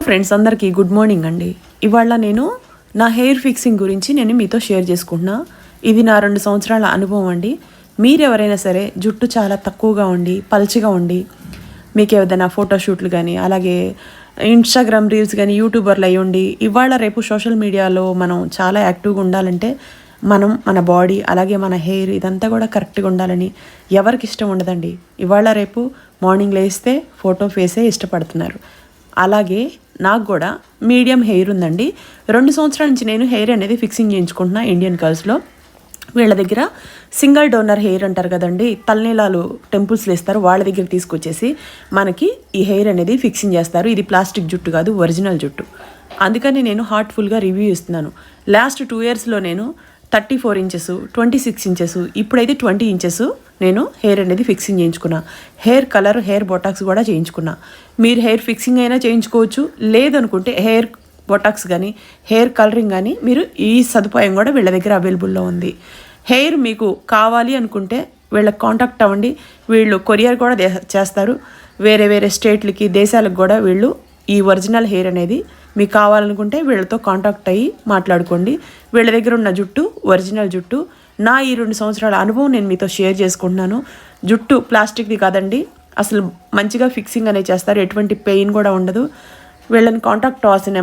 Friends అందరికీ good morning అండి. ఇవాళ నేను నా హెయిర్ ఫిక్సింగ్ గురించి మీతో షేర్ చేసుకుంటున్నా. ఇది నా 2 సంవత్సరాల అనుభవం అండి. మీరు ఎవరైనా సరే జుట్టు చాలా తక్కువగా ఉండి పల్చగా ఉండి మీకు ఏదైనా ఫోటోషూట్లు కానీ అలాగే ఇన్స్టాగ్రామ్ రీల్స్ కానీ యూట్యూబర్లు అయ్యి ఉండి ఇవాళ రేపు సోషల్ మీడియాలో మనం చాలా యాక్టివ్గా ఉండాలంటే మన బాడీ అలాగే మన హెయిర్ ఇదంతా కూడా కరెక్ట్గా ఉండాలని ఎవరికి ఇష్టం ఉండదండి. ఇవాళ రేపు మార్నింగ్ లేస్తే ఫోటో ఫేసే ఇష్టపడుతున్నారు. అలాగే నాకు కూడా మీడియం హెయిర్ ఉందండి. 2 సంవత్సరాల నుంచి నేను హెయిర్ అనేది ఫిక్సింగ్ చేయించుకుంటున్నా ఇండియన్ గర్ల్స్లో. వీళ్ళ దగ్గర సింగిల్ డోనర్ హెయిర్ అంటారు కదండి, తలనీలాలు టెంపుల్స్లో ఇస్తారు, వాళ్ళ దగ్గర తీసుకొచ్చేసి మనకి ఈ హెయిర్ అనేది ఫిక్సింగ్ చేస్తారు. ఇది ప్లాస్టిక్ జుట్టు కాదు, ఒరిజినల్ జుట్టు. అందుకని నేను హార్ట్ఫుల్గా రివ్యూ ఇస్తున్నాను. లాస్ట్ 2 ఇయర్స్లో నేను 34 ఇంచెస్ 26 ఇంచెస్ ఇప్పుడైతే 20 ఇంచెస్ నేను హెయిర్ అనేది ఫిక్సింగ్ చేయించుకున్నా. హెయిర్ కలర్ హెయిర్ బొటాక్స్ కూడా చేయించుకున్నా. మీరు హెయిర్ ఫిక్సింగ్ అయినా చేయించుకోవచ్చు, లేదనుకుంటే హెయిర్ బొటాక్స్ కానీ హెయిర్ కలరింగ్ కానీ మీరు ఈ సదుపాయం కూడా వీళ్ళ దగ్గర అవైలబుల్లో ఉంది. హెయిర్ మీకు కావాలి అనుకుంటే వీళ్ళకి కాంటాక్ట్ అవ్వండి. వీళ్ళు కొరియర్ కూడా చేస్తారు. వేరే వేరే స్టేట్లకి దేశాలకు కూడా వీళ్ళు ఈ ఒరిజినల్ హెయిర్ అనేది మీకు కావాలనుకుంటే వీళ్ళతో కాంటాక్ట్ అయ్యి మాట్లాడుకోండి. వీళ్ళ దగ్గర ఉన్న జుట్టు ఒరిజినల్ జుట్టు. నా ఈ 2 సంవత్సరాల అనుభవం నేను మీతో షేర్ చేసుకుంటున్నాను. జుట్టు ప్లాస్టిక్ది కాదండి, అసలు మంచిగా ఫిక్సింగ్ అనేది చేస్తారు. ఎటువంటి పెయిన్ కూడా ఉండదు. వీళ్ళని కాంటాక్ట్ అవ్వాల్సిన